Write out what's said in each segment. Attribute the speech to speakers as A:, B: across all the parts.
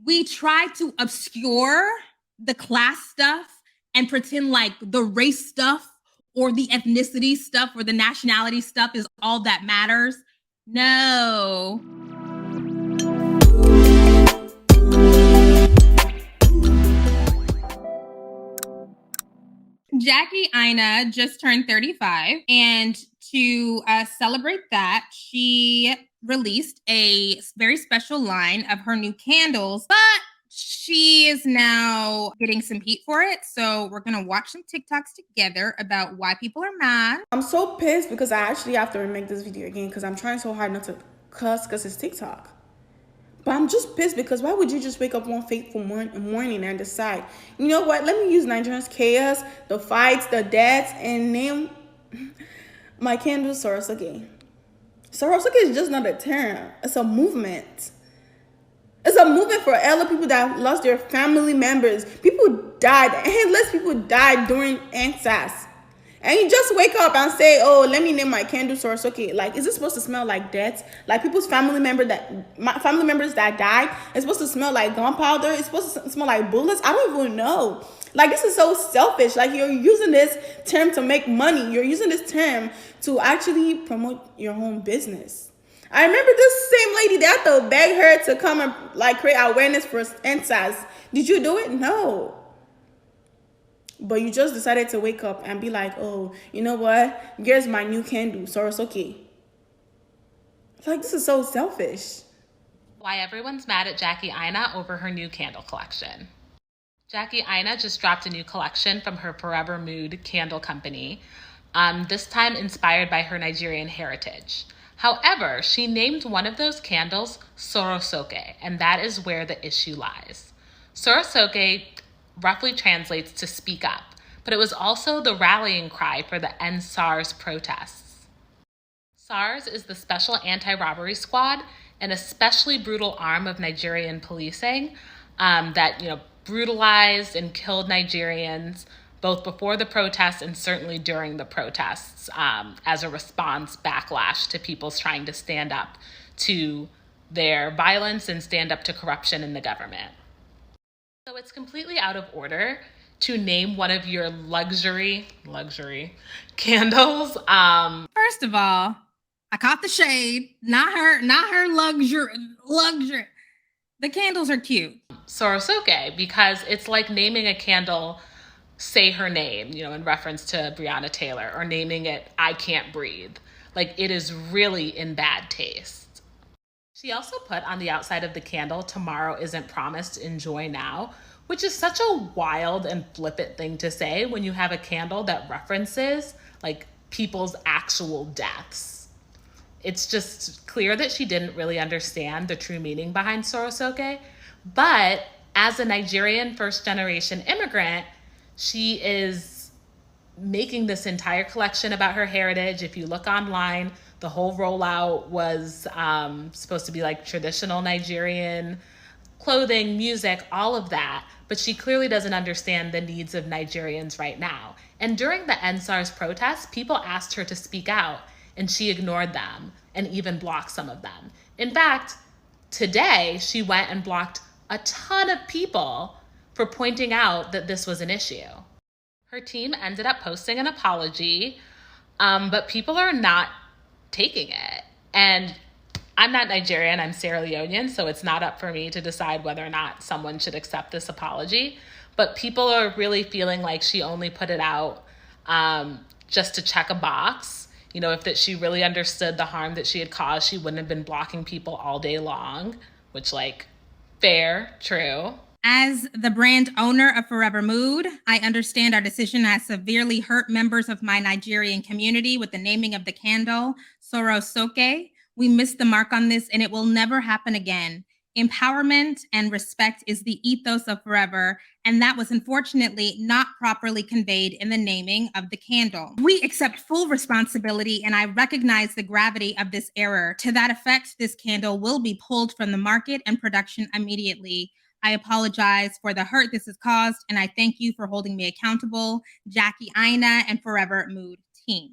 A: we try to obscure the class stuff and pretend like the race stuff or the ethnicity stuff or the nationality stuff is all that matters. No. Jackie Aina just turned 35, and to celebrate that, she released a very special line of her new candles, but she is now getting some heat for it. So we're gonna watch some TikToks together about why people are mad.
B: I'm so pissed because I actually have to remake this video again because I'm trying so hard not to cuss because it's TikTok. But I'm just pissed because why would you just wake up one fateful morning and decide, you know what, let me use Nigerians' chaos, the fights, the deaths, and name my candle Sorosuke. Sorosuke is just not a term, it's a movement. It's a movement for other people that lost their family members. People died, endless people died during ancestors. And you just wake up and say, "Oh, let me name my candle source." Okay, like, is it supposed to smell like death? Like people's family members that died? It's supposed to smell like gunpowder. It's supposed to smell like bullets. I don't even know. Like, this is so selfish. Like, you're using this term to make money. You're using this term to actually promote your own business. I remember this same lady that had to beg her to come and like create awareness for NSAS. Did you do it? No. But you just decided to wake up and be like, "Oh, you know what? Here's my new candle, Sorosuke." Like, this is so selfish.
C: Why everyone's mad at Jackie Aina over her new candle collection. Jackie Aina just dropped a new collection from her Forever Mood candle company, this time inspired by her Nigerian heritage. However, she named one of those candles Sorosoke, and that is where the issue lies. Sorosoke roughly translates to speak up, but it was also the rallying cry for the End SARS protests. SARS is the Special Anti-Robbery Squad, an especially brutal arm of Nigerian policing that brutalized and killed Nigerians both before the protests and certainly during the protests as a response backlash to people's trying to stand up to their violence and stand up to corruption in the government. So it's completely out of order to name one of your luxury candles.
A: First of all, I caught the shade. Not her luxury. The candles are cute.
C: Sorosoke, because it's like naming a candle Say Her Name, in reference to Breonna Taylor, or naming it I Can't Breathe. Like, it is really in bad taste. She also put on the outside of the candle, "Tomorrow isn't promised, enjoy now," which is such a wild and flippant thing to say when you have a candle that references like people's actual deaths. It's just clear that she didn't really understand the true meaning behind Sorosoke, but as a Nigerian first-generation immigrant, she is making this entire collection about her heritage. If you look online, the whole rollout was supposed to be like traditional Nigerian clothing, music, all of that. But she clearly doesn't understand the needs of Nigerians right now. And during the NSARS protests, people asked her to speak out, and she ignored them and even blocked some of them. In fact, today she went and blocked a ton of people for pointing out that this was an issue. Her team ended up posting an apology, but people are not taking it. And I'm not Nigerian, I'm Sierra Leonean, so it's not up for me to decide whether or not someone should accept this apology. But people are really feeling like she only put it out just to check a box. If that she really understood the harm that she had caused, she wouldn't have been blocking people all day long, which, fair, true.
A: As the brand owner of Forever Mood, I understand our decision has severely hurt members of my Nigerian community with the naming of the candle Sorosoke. We missed the mark on this, and it will never happen again. Empowerment and respect is the ethos of Forever, and that was unfortunately not properly conveyed in the naming of the candle. We accept full responsibility, and I recognize the gravity of this error. To that effect, this candle will be pulled from the market and production immediately. I apologize for the hurt this has caused, and I thank you for holding me accountable. Jackie Aina and Forever Mood team.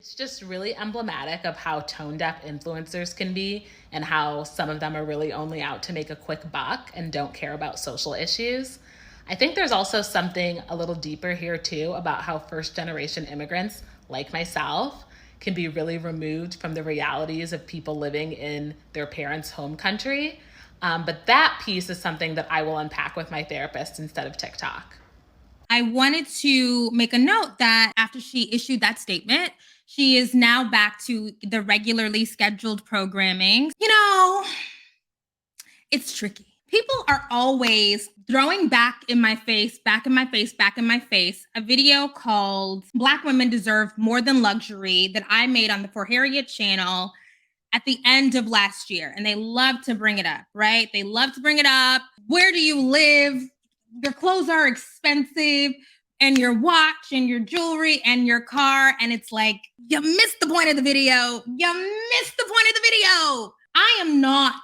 C: It's just really emblematic of how tone deaf influencers can be and how some of them are really only out to make a quick buck and don't care about social issues. I think there's also something a little deeper here too about how first generation immigrants like myself can be really removed from the realities of people living in their parents' home country. But that piece is something that I will unpack with my therapist instead of TikTok.
A: I wanted to make a note that after she issued that statement, she is now back to the regularly scheduled programming. You know, it's tricky. People are always throwing back in my face, a video called Black Women Deserve More Than Luxury that I made on the For Harriet channel at the end of last year. And they love to bring it up, right? They love to bring it up. Where do you live? Your clothes are expensive, and your watch and your jewelry and your car. And it's like, you missed the point of the video. I am not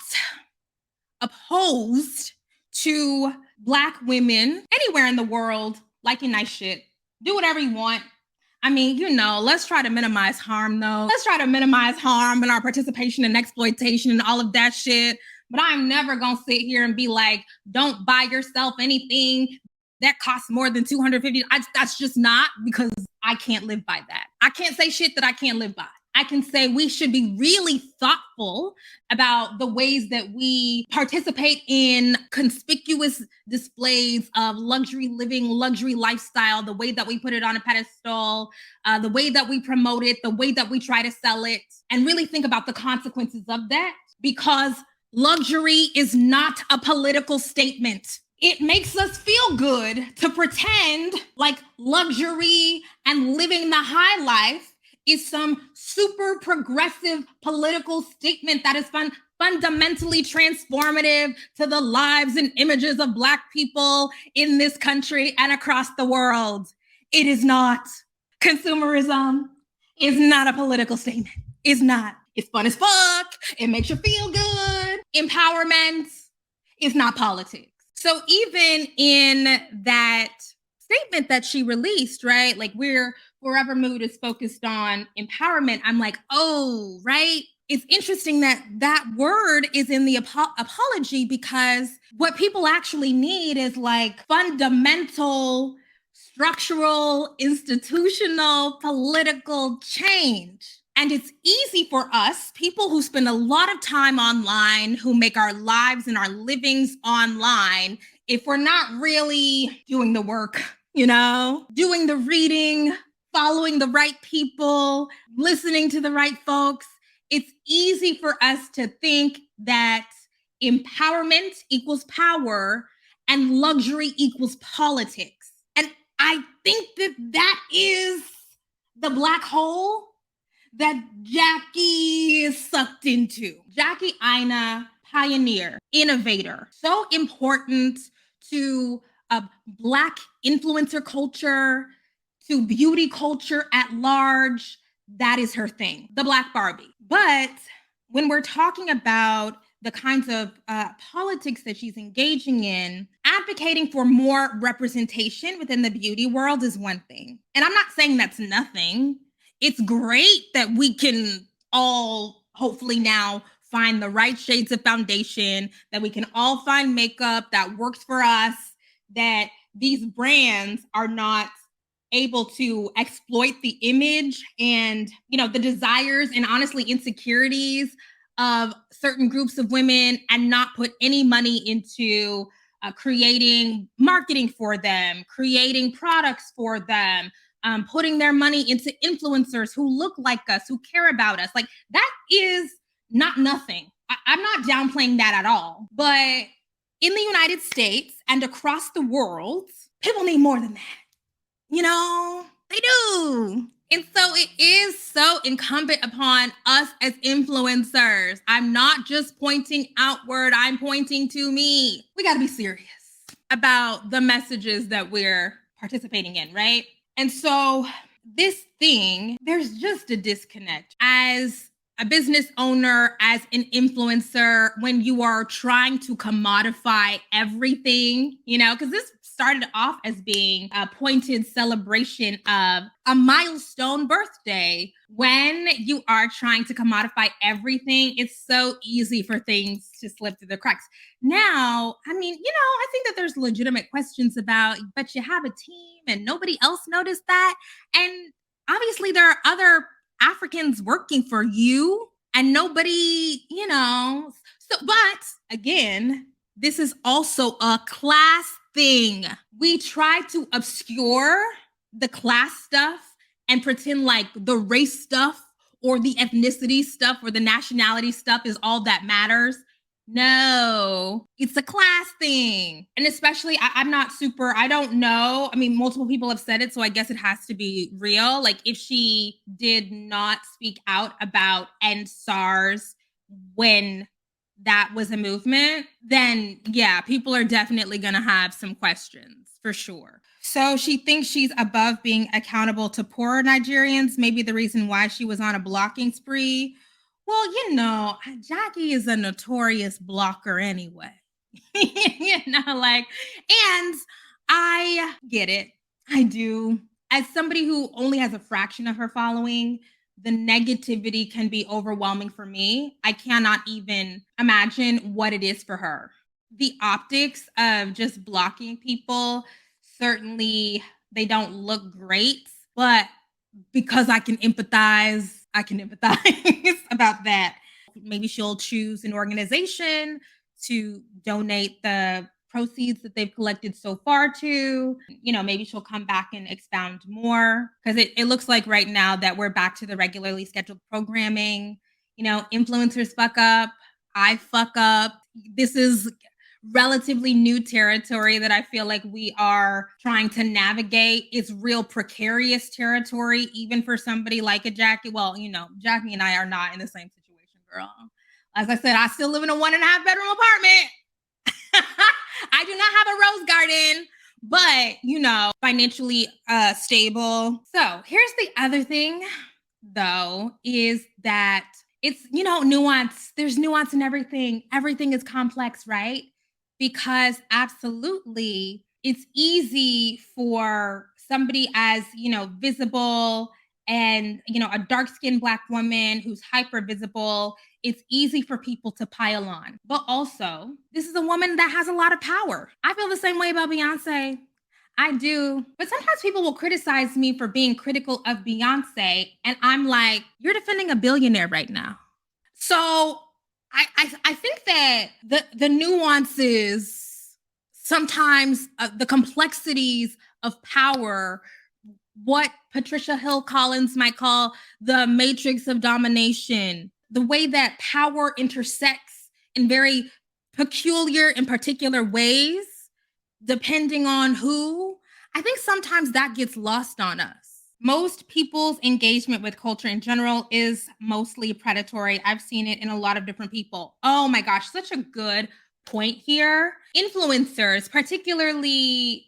A: opposed to Black women anywhere in the world liking nice shit. Do whatever you want. I mean, let's try to minimize harm, though. Let's try to minimize harm and our participation in exploitation and all of that shit. But I'm never going to sit here and be like, don't buy yourself anything that costs more than $250. That's just not, because I can't live by that. I can't say shit that I can't live by. I can say we should be really thoughtful about the ways that we participate in conspicuous displays of luxury living, luxury lifestyle, the way that we put it on a pedestal, the way that we promote it, the way that we try to sell it, and really think about the consequences of that, because luxury is not a political statement. It makes us feel good to pretend like luxury and living the high life is some super progressive political statement that is fundamentally transformative to the lives and images of Black people in this country and across the world. It is not. Consumerism is not a political statement. It's not. It's fun as fuck. It makes you feel good. Empowerment is not politics. So even in that statement that she released, right? Like, Forever Mood is focused on empowerment. I'm like, oh, right. It's interesting that that word is in the apology, because what people actually need is like fundamental, structural, institutional, political change. And it's easy for us, people who spend a lot of time online, who make our lives and our livings online, if we're not really doing the work, doing the reading, following the right people, listening to the right folks, it's easy for us to think that empowerment equals power and luxury equals politics. And I think that that is the black hole that Jackie is sucked into. Jackie Aina, pioneer, innovator, so important to Black influencer culture, to beauty culture at large. That is her thing, the Black Barbie. But when we're talking about the kinds of politics that she's engaging in, advocating for more representation within the beauty world is one thing. And I'm not saying that's nothing. It's great that we can all hopefully now find the right shades of foundation, that we can all find makeup that works for us, that these brands are not able to exploit the image and, the desires and honestly insecurities of certain groups of women and not put any money into creating marketing for them, creating products for them, putting their money into influencers who look like us, who care about us. Like, that is not nothing. I'm not downplaying that at all. But in the United States and across the world, people need more than that. They do. And so it is so incumbent upon us as influencers. I'm not just pointing outward, I'm pointing to me. We got to be serious about the messages that we're participating in, right? And so this thing, there's just a disconnect. As a business owner, as an influencer, when you are trying to commodify everything, because this started off as being a pointed celebration of a milestone birthday When you are trying to commodify everything, it's so easy for things to slip through the cracks. Now, I mean, I think that there's legitimate questions about, but you have a team and nobody else noticed that. And obviously, there are other Africans working for you and nobody, So, but again, this is also a class thing. We try to obscure the class stuff and pretend like the race stuff or the ethnicity stuff or the nationality stuff is all that matters. No, it's a class thing. And especially, I don't know. I mean, multiple people have said it, so I guess it has to be real. Like, if she did not speak out about end SARS when that was a movement, then yeah, people are definitely going to have some questions for sure. So she thinks she's above being accountable to poorer Nigerians, maybe the reason why she was on a blocking spree. Well, Jackie is a notorious blocker anyway. And I get it. I do. As somebody who only has a fraction of her following, the negativity can be overwhelming for me. I cannot even imagine what it is for her. The optics of just blocking people, certainly they don't look great, but because I can empathize about that. Maybe she'll choose an organization to donate the proceeds that they've collected so far to. Maybe she'll come back and expound more, because it looks like right now that we're back to the regularly scheduled programming. Influencers fuck up, I fuck up. This is relatively new territory that I feel like we are trying to navigate. It's real precarious territory, even for somebody like a Jackie. Well, Jackie and I are not in the same situation, girl. As I said, I still live in a 1.5 bedroom apartment. I do not have a rose garden, but, financially stable. So here's the other thing, though, is that it's, nuance. There's nuance in everything. Everything is complex, right? Because absolutely, it's easy for somebody as, visible and, a dark-skinned Black woman who's hyper visible, it's easy for people to pile on. But also, this is a woman that has a lot of power. I feel the same way about Beyonce. I do. But sometimes people will criticize me for being critical of Beyonce. And I'm like, you're defending a billionaire right now. So I think that the nuances, sometimes the complexities of power, what Patricia Hill Collins might call the matrix of domination, the way that power intersects in very peculiar and particular ways, depending on who, I think sometimes that gets lost on us. Most people's engagement with culture in general is mostly predatory. I've seen it in a lot of different people. Oh my gosh, such a good point here. Influencers, particularly,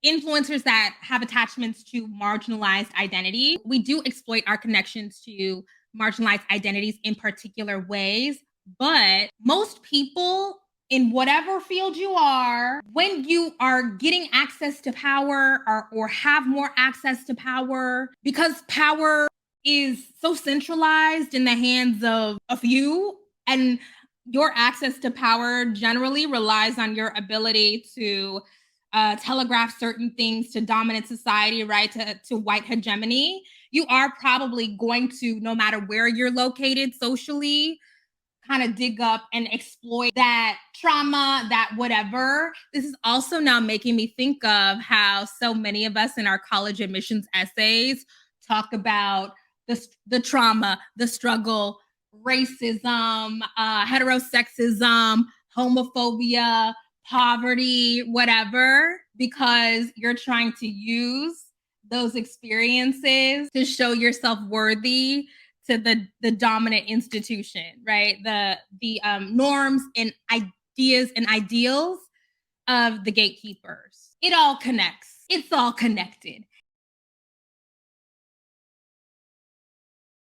A: influencers that have attachments to marginalized identity. We do exploit our connections to marginalized identities in particular ways, but most people, in whatever field you are, when you are getting access to power or have more access to power, because power is so centralized in the hands of a few, and your access to power generally relies on your ability to telegraph certain things to dominant society, right? To white hegemony. You are probably going to, no matter where you're located socially, kind of dig up and exploit that trauma, that whatever. This is also now making me think of how so many of us in our college admissions essays talk about the trauma, the struggle, racism, heterosexism, homophobia, poverty, whatever, because you're trying to use those experiences to show yourself worthy to the dominant institution, right? The norms and ideas and ideals of the gatekeepers. It all connects. It's all connected.